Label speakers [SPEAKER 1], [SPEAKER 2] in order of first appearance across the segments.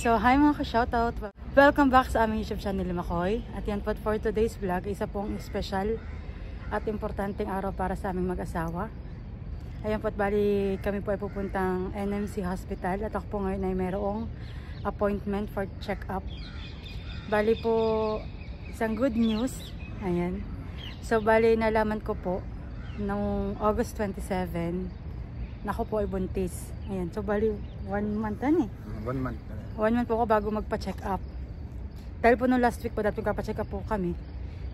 [SPEAKER 1] So, hi mga ka-shoutout! Welcome back sa aming YouTube channel Makoy. At yan po for today's vlog, isa pong special at importanteng araw para sa aming mag-asawa. Ayan po, bali kami po ay pupuntang NMC Hospital at ako po ngayon ay mayroong appointment for check-up. Bali po, isang good news. Ayan. So, bali nalaman ko po noong August 27 na ako po ay buntis. Ayan. So, bali 1 month na eh.
[SPEAKER 2] 1 month.
[SPEAKER 1] 1 month po ako bago magpa-check up. Dahil po nung last week po, dati magpa-check up po kami.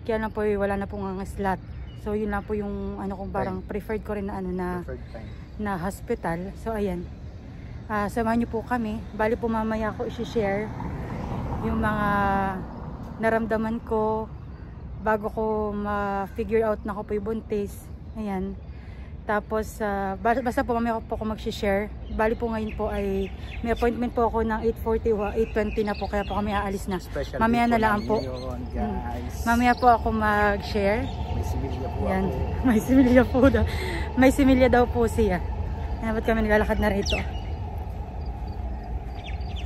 [SPEAKER 1] Kaya lang po wala na pong slot. So yun lang po yung ano kung parang preferred ko rin na ano na hospital. So ayan. Samahan niyo po kami. Bali po mamaya ko i-share yung mga naramdaman ko bago ko ma-figure out na ako po yung buntis. Ayan. Tapos, basta po mamaya po ako mag-share. Bali po ngayon po ay may appointment po ako ng 8:40 o 8:20 na po. Kaya po kami aalis na. Mamaya na lang po. Mamaya po ako mag-share.
[SPEAKER 2] May similya po
[SPEAKER 1] yan.
[SPEAKER 2] ako.
[SPEAKER 1] May similya po daw. May similya daw po siya. Kaya ba't kami naglalakad na rito.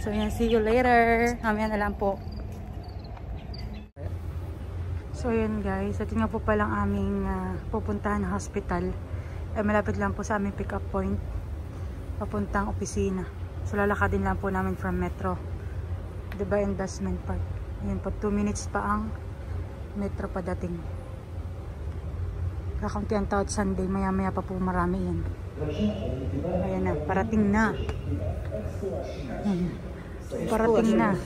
[SPEAKER 1] So yan, see you later. Mamaya na lang po. So yan guys, at yun nga po palang aming pupuntahan na hospital. Ay malapit lang po sa aming pick up point papuntang opisina. So lalakadin lang po namin from Metro, diba, Investment Park. Ayan po, 2 minutes pa ang Metro padating. Kakaunti ang tao Sunday, maya maya pa po marami yan. Ayan na, parating na. Parating na.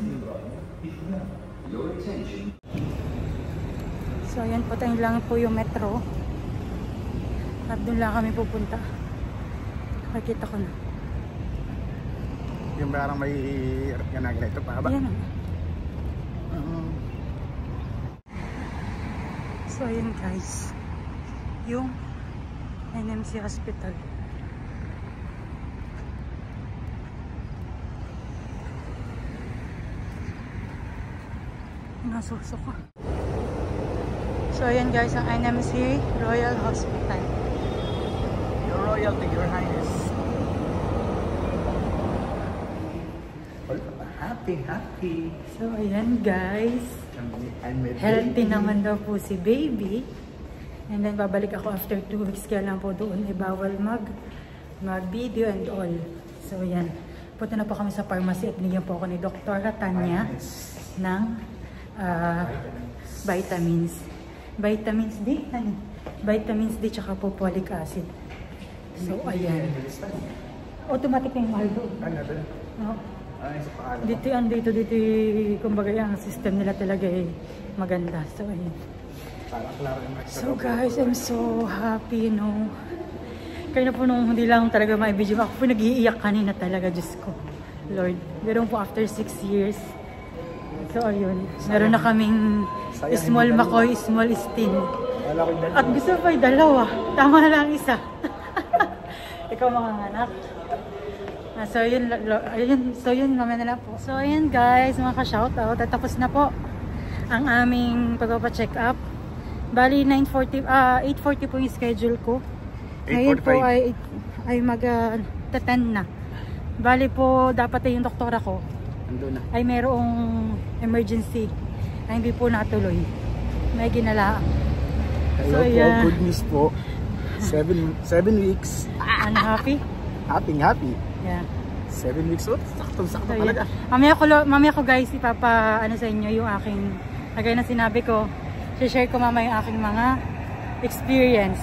[SPEAKER 1] So ayan po, tayo lang po yung Metro. At doon lang kami pupunta. Nakikita ko na.
[SPEAKER 2] Yung parang may ganagana ito pa ba?
[SPEAKER 1] Ayan na. So ayan guys, yung NMC Hospital. Nasuso ko. So ayan guys, ang NMC Royal Hospital.
[SPEAKER 2] Your Royalty, Your Highness. Happy.
[SPEAKER 1] So ayan guys, healthy naman daw po si baby. And then babalik ako after 2 weeks. Kaya lang po doon ay bawal mag-video and all. So ayan, punta na po kami sa pharmacy at bigyan po ako ni Dr. Tanya ng vitamins. Vitamins D? Ano? Vitamins D tsaka po folic acid. So ayan. Automatic na yung mahal doon. No? Dito, kumbaga yung system nila talaga ay maganda. So ayan. So guys, I'm so happy, no? Kaya na po nung hindi lang talaga ma-video. Ako po nag-iiyak kanina talaga, Diyos ko. Lord. Meron po after 6 years. So ayun. Meron na kaming small Makoy, small Stin. At gusto pa yung dalawa. Tama na lang isa. Ikaw mga anak. So yun, mamaya na lang po. So ayun guys, mga ka-shoutout. Tapos na po ang aming pagpapa-check up. Bali 8:40 po yung schedule ko. Ngayon po ay mag-10 na. Bali po dapat ay yung doktora ko ay mayroong emergency ay hindi po natuloy. May ginalaang.
[SPEAKER 2] Hello so, po, good news po. 7 weeks.
[SPEAKER 1] I'm happy?
[SPEAKER 2] Happy.
[SPEAKER 1] Yeah.
[SPEAKER 2] 7 weeks old. Sakto
[SPEAKER 1] so,
[SPEAKER 2] talaga.
[SPEAKER 1] Mamaya ko guys ipapa sa inyo yung aking, kagaya na sinabi ko, share ko mamaya yung aking mga experience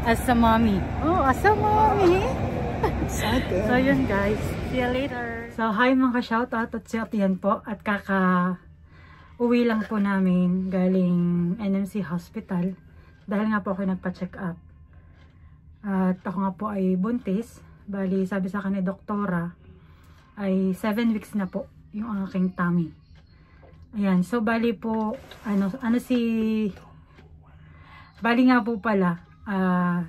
[SPEAKER 1] as a mommy. Oh, as a mommy. So yun guys. See you later. So hi mga ka-shoutout at si Atian po at uwi lang po namin galing NMC Hospital dahil nga po ako nagpa-check up. At ako nga po ay buntis. Bali sabi sa akin ni doktora ay 7 weeks na po yung aking tummy. Ayan, so bali po bali nga po pala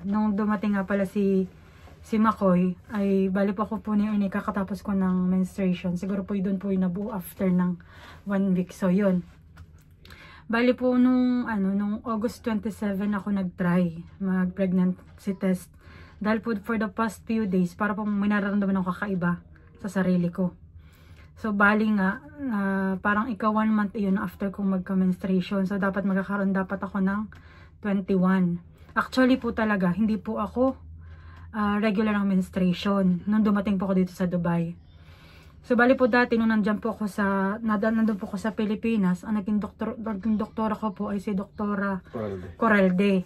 [SPEAKER 1] nung dumating nga pala si Makoy ay bali po ako po niya kakatapos ko ng menstruation. Siguro po doon po yung nabuo after ng 1 week. So yun. Bali po nung August 27 ako nag-try mag-pregnancy test. Dahil po for the past few days para po may nararamdaman ako kakaiba sa sarili ko. So, bali nga, parang 1 month yun after kong magka-menstruation. So, dapat magkakaroon dapat ako ng 21. Actually po talaga, hindi po ako regular ng menstruation nung dumating po ako dito sa Dubai. So, bali po dati, nung nandun po ako sa Pilipinas, ang naging doktora ko po ay si Doktora Corralde.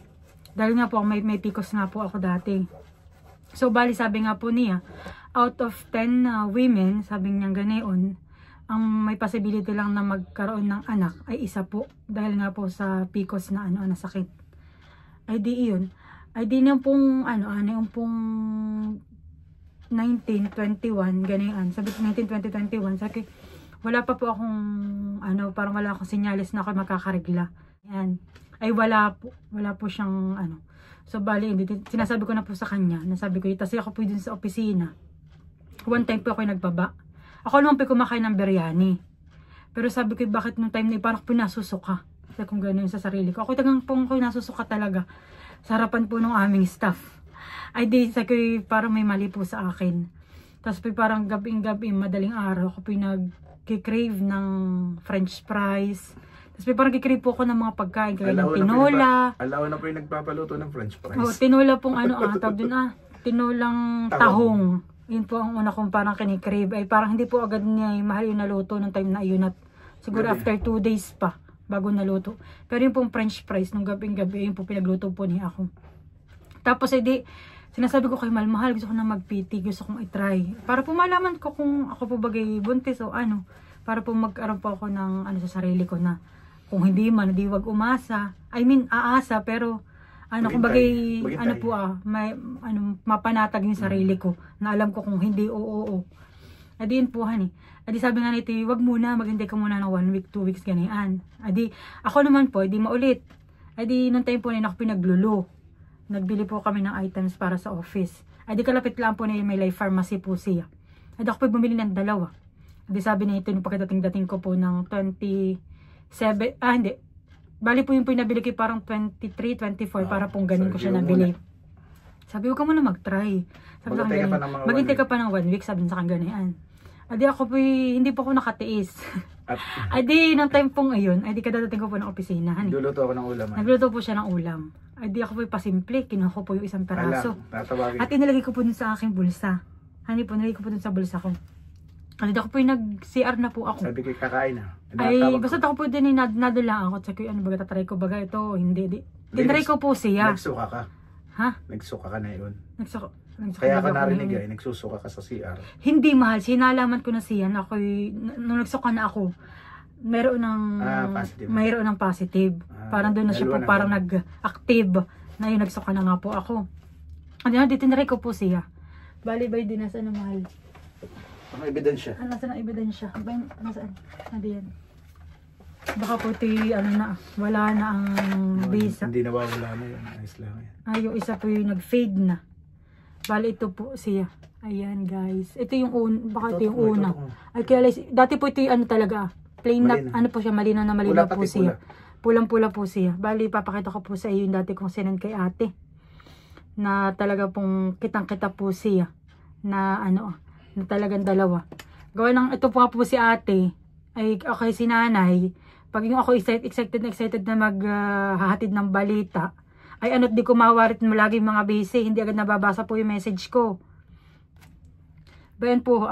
[SPEAKER 1] Dahil nga po, may PCOS nga po ako dati. So, bali sabi nga po niya, out of 10 women, sabi niya ganoon, ang may possibility lang na magkaroon ng anak ay isa po. Dahil nga po sa PCOS na na sakit. Ay di yun. Ay di na pong, yung pong 19, 21, ganoon. Sabi ko 19, 20, 21. Sabi wala pa po akong, parang wala akong sinyalis na ako makakaregla. Yan. Ay wala po siyang So bali, sinasabi ko na po sa kanya, nasabi ko, kasi ako po dun sa opisina. One time po ako nagbaba. Ako naman po kumakain ng biryani. Pero sabi ko, bakit nung time na parang po nasusuka. Kasi kung gano'n sa sarili ko. Ako tagang po nasusuka talaga. Sa harapan po ng aming staff. Ay di, sabi ko, parang may mali po sa akin. Tapos po parang gabing-gabi, madaling araw, ako po nag-crave ng french fries. Tapos parang kikrave po ako ng mga pagkain. Kaya ng tinola.
[SPEAKER 2] Alaw na po yung nagpapaluto ng french fries.
[SPEAKER 1] Oh, tinola pong tawag dun tinolang tahong. Yun po ang una kong parang kinikrave. Ay parang hindi po agad niya mahal yung naluto ng time na yun. At siguro after 2 days pa bago naluto. Pero yung pong french fries nung gabing-gabi, yun po pinagluto po niya ako. Tapos sinasabi ko kay Mahal, gusto ko na mag-PT, gusto kong i-try. Para po malaman ko kung ako po bagay buntis o para po magkaroon po ako ng sa sarili ko na kung hindi man, hindi wag umasa. I mean, aasa, pero kumbagay, may, mapanatag yung sarili ko, na alam ko kung hindi, oo. Adi yun po, Adi sabi nga nito, wag muna, maghintay ka muna ng 1 week, 2 weeks, ganyan. Adi, ako naman po, edi maulit. Adi, nung time po na ako pinaglulo. Nagbili po kami ng items para sa office. Adi, kalapit lang po na may Life Pharmacy po siya. Adi, ako po bumili ng 2. Adi, sabi na ito, nung pagkadating ko po ng 27, hindi. Bali po yung pinabili ko parang 23, 24 para pong ganun ko siya nabili. Sabi ko, muna mag-try. Sabi ko, maghintay ka pa ng 1 week, sabi sa ganyan. Adi ako po, hindi po ako nakatiis. Adi, nung time pong ayun, adi kadadating ko po ng opisina.
[SPEAKER 2] Nagluluto ako ng ulam.
[SPEAKER 1] Nagluto po siya ng ulam. Adi ako po pasimple, kinuha ko po yung isang peraso. At inilagay ko po dun sa aking bulsa. Nilagay ko po dun sa bulsa ko. Adi ako po yung nag-CR na po ako.
[SPEAKER 2] Sabi ko, kakain na.
[SPEAKER 1] Ay, basta ako po din, nadala lang ako. Sabi ko, baga tatry ko baga ito, hindi. Tinry ko po siya.
[SPEAKER 2] Nagsuka ka?
[SPEAKER 1] Ha?
[SPEAKER 2] Nagsuka ka na yun.
[SPEAKER 1] Nagsuka
[SPEAKER 2] Kaya ka narinig nagsusuka ka sa CR.
[SPEAKER 1] Hindi mahal, sinalaman ko na siya na nung nagsuka na ako, mayroon ng positive. Parang doon na siya po, parang nag-active na yung nagsuka na nga po ako. Tinry ko po siya. Bali-bali din nasa mahal.
[SPEAKER 2] Ano ebidensya?
[SPEAKER 1] Nasaan ang ebidensya? Nasaan? Yan. Baka po wala na ang visa.
[SPEAKER 2] Hindi nawawala na yun. Ayos lang yan.
[SPEAKER 1] Yung isa po yung nag-fade na. Bali, ito po siya. Ayan, guys. Ito yung baka ito yung una. Ay, kaya dati po ito yung talaga. Plain na, po siya, malinaw na malinaw po siya. Pulang-pula po siya. Bali, papakita ko po sa iyo yung dati kong sinend kay ate. Na talaga pong kitang-kita po siya. Na na talagang 2. Gawa ng, ito po si ate. Ay, okay, si nanay. Pag yung ako excited na maghahatid ng balita, ay di ko mawarit mo lagi mga busy, hindi agad nababasa po yung message ko. Bayan po,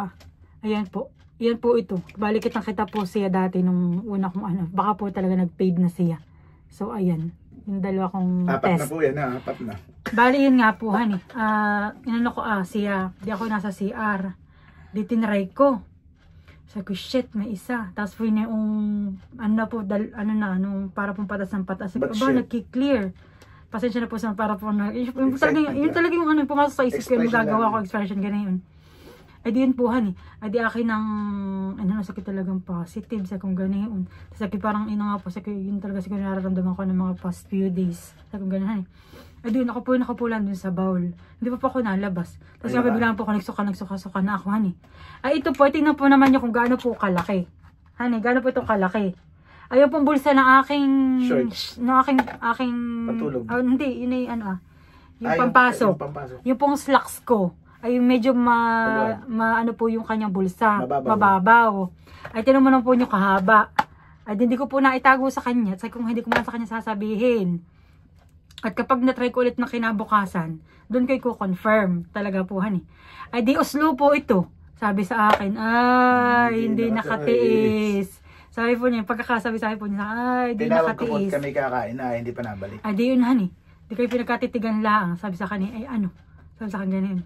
[SPEAKER 1] ayan po. Yan po ito. Bali kitang-kita po siya dati nung una kong baka po talaga nag-paid na siya. So, ayan. Yung 2 kong test.
[SPEAKER 2] 4 na po yan, 4 na.
[SPEAKER 1] Bali, yun nga po, siya. Di ako nasa CR. Di tinry ko. Sabi ko, shit, may isa. Tapos po yun yung, nung para pong patas ng patas. Sabi ko, nagki-clear. Pasensya na po sa para po na, yun talaga yung pumasok sa isip ko, yung magagawa ko, expression, ganyan yun. Ay di yun po, ay di akin ng, sakit talagang positive, sa kung ganyan. Sabi parang, yun talaga siguro nararamdaman ko ng mga past few days. Sa kung ganyan, ay di yun, nakapulan dun sa bowl. Hindi pa ako nalabas. Tapos kaya biglaan po ako nagsuka na ako, Ay ito po, tingnan po naman nyo kung gaano po kalaki. Gaano po ito kalaki. Ayun pong bulsa ng aking
[SPEAKER 2] patulog.
[SPEAKER 1] hindi, yun ay yung pampasok. Yung pong slacks ko. ay medyo ano po yung kanyang bulsa.
[SPEAKER 2] Mababaw.
[SPEAKER 1] Mababaw. Ay tinan mo naman po yung kahaba. Ay hindi ko po naitago sa kanya. At kung hindi ko man sa kanya sasabihin. At kapag na-try ko ulit na kinabukasan, doon ko confirm talaga po hani. Ay di Oslo po ito. Sabi sa akin, ay hindi nakatiis. Sabi po niya, pagkakasabi sa akin po niya, ay hindi nakatiis.
[SPEAKER 2] Tinawag ko kami kakain na hindi pa nabalik.
[SPEAKER 1] Ay di yun hani. Di kayo pinagkatitigan lang. Sabi sa kanya, ay ano? Sabi sa kanya ganyan.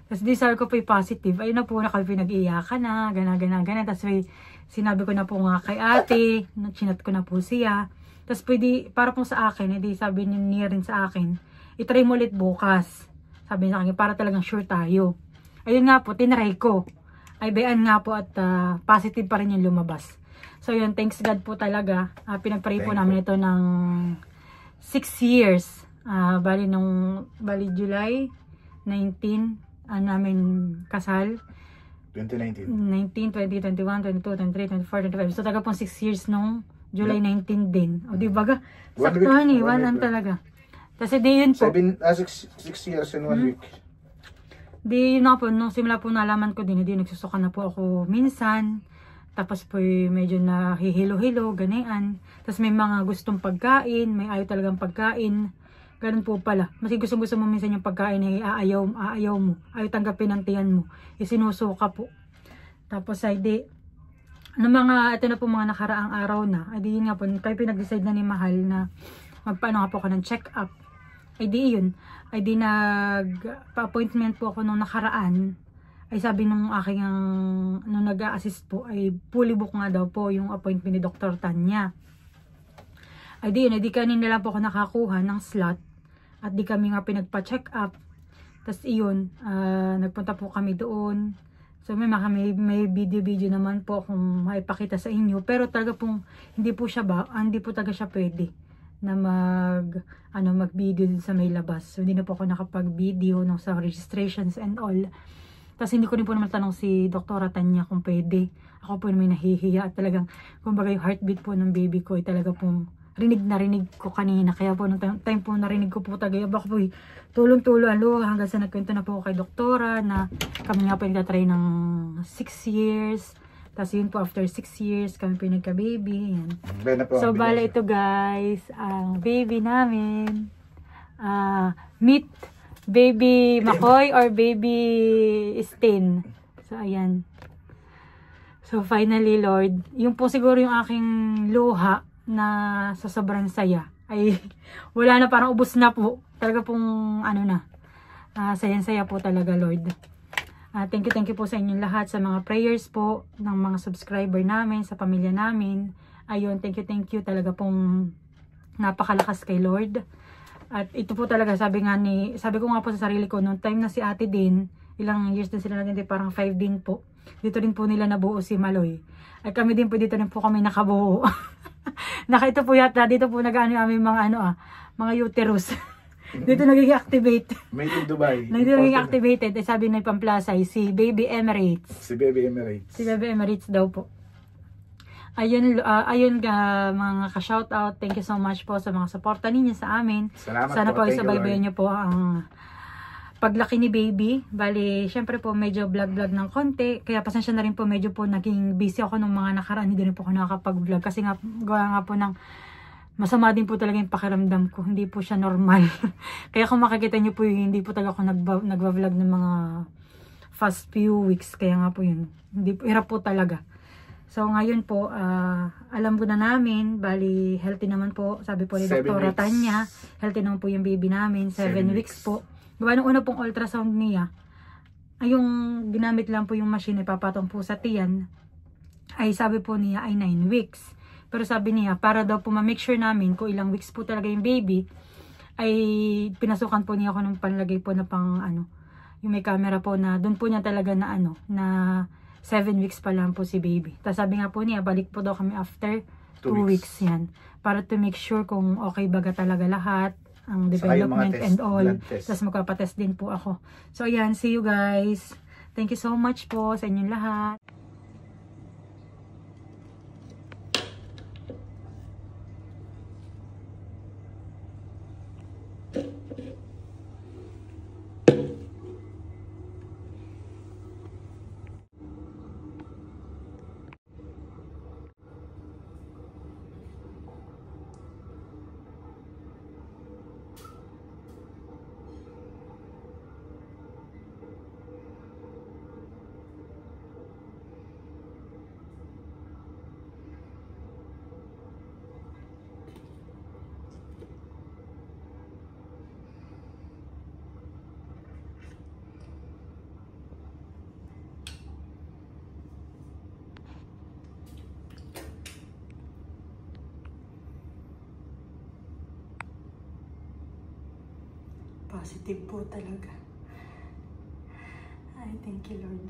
[SPEAKER 1] Tapos di sabi ko po positive. Ayun na po na kami pinag-iiyakan na, gana. Tapos sinabi ko na po nga kay ate, chinat ko na po siya. Tapos pwede, para po sa akin, edi sabi niya rin sa akin, itry mo ulit bukas. Sabi niya kanya, para talagang sure tayo. Ayun nga po, tinry ko. Ay bayan nga po at positive pa rin yung lumabas. So yun, thanks God po talaga. Pinagpray po namin ito ng 6 years. Bali July 19 namin kasal.
[SPEAKER 2] 2019.
[SPEAKER 1] 19, 20, 21, 22, 23, 24, 25. So taga pong 6 years nung July 19 din. O di baga, saktuhan eh, 1 talaga. Kasi di yun po.
[SPEAKER 2] 6 years and 1 week.
[SPEAKER 1] Di yun na po, nung simula po nalaman ko din, di nagsusuka na po ako minsan. Tapos po medyo nahihilo-hilo, ganyan. Tapos may mga gustong pagkain, may ayaw talagang pagkain. Ganun po pala. Mas gusto mo minsan yung pagkain ay aayaw mo. Ayaw tanggapin ng tiyan mo. Isinusuka po. Tapos ay di, ito na po mga nakaraang araw na. Ay di yun nga po, kayo pinag-decide na ni Mahal na magpaano nga po ako ng check-up. Ay di yun. Ay di nag-pa-appointment po ako nung nakaraan. Ay sabi nung aking nung nag-a-assist po ay fully book nga daw po yung appointment ni Dr. Tanya. Ay di yun, ay di kanina lang po ako nakakuha ng slot at di kami nga pinagpa-check up. Tapos iyon, nagpunta po kami doon. So may video naman po kung maipakita sa inyo, pero talaga pong hindi po talaga siya pwede na mag-video din sa may labas. So hindi na po ako nakapag-video nung sa registrations and all. Tapos hindi ko rin po naman tanong si Dr. Tanya kung pwede. Ako po naman nahihiya at talagang kumbaga yung heartbeat po ng baby ko ay talaga pong rinig ko kanina. Kaya po nung time po narinig ko po talaga, baka po tulong-tulo hanggang sa nagkwento na po kay doktora na kami nga po nagtatry ng 6 years. Tapos yun po after 6 years kami po nagka-baby. So bala ito guys, ang baby namin. Meet baby Makoy or baby Stin. So ayan. So finally Lord, yung po siguro yung aking luha na sa sobrang saya ay wala na, parang ubos na po talaga pong sayang-saya po talaga Lord. Thank you po sa inyong lahat, sa mga prayers po ng mga subscriber namin, sa pamilya namin. Ayun, thank you talaga pong napakalakas kay Lord. At ito po talaga sabi ko nga po sa sarili ko nung time na si ate din, ilang years din sila natin, parang 5 din po. Dito rin po nila nabuo si Maloy. At kami din po dito rin po kami nakabuo. Nakita po yata, dito po nag-ano aming mga uterus. Dito nagiging activate.
[SPEAKER 2] Made in Dubai.
[SPEAKER 1] Dito nagiging activated. Sabi na Pamplasay, si Baby Emirates.
[SPEAKER 2] Si Baby Emirates
[SPEAKER 1] daw po. Ayun mga ka-shoutout. Thank you so much po sa mga suporta ninyo sa amin. Sana po isabaybayan nyo po ang paglaki ni baby. Bali, syempre po medyo vlog ng konti. Kaya pasensya na rin po, medyo po naging busy ako nung mga nakaraan. Hindi rin po ako nakakapag-vlog. Kasi gawa nga po ng masama din po talaga yung pakiramdam ko. Hindi po siya normal. Kaya kung makikita nyo po yun, hindi po talaga ako nagva-vlog ng mga past few weeks. Kaya nga po yun. Hirap po talaga. So ngayon po, alam ko na namin, bali healthy naman po. Sabi po ni Dr. Tanya, healthy naman po yung baby namin. 7 weeks po. Diba, nung una pong ultrasound niya, ay yung ginamit lang po yung machine, ipapatong po sa tiyan, ay sabi po niya ay 9 weeks. Pero sabi niya, para daw po ma-make sure namin kung ilang weeks po talaga yung baby, ay pinasukan po niya ako ng panlagay po na pang yung may camera po na, doon po niya talaga na na 7 weeks pa lang po si baby. Tapos sabi nga po niya, balik po daw kami after 2 weeks yan. Para to make sure kung okay baga talaga lahat, ang development and all. Tapos magpapatest din po ako. So ayan, see you guys. Thank you so much po sa inyong lahat. positive po talaga. Ay, thank you Lord.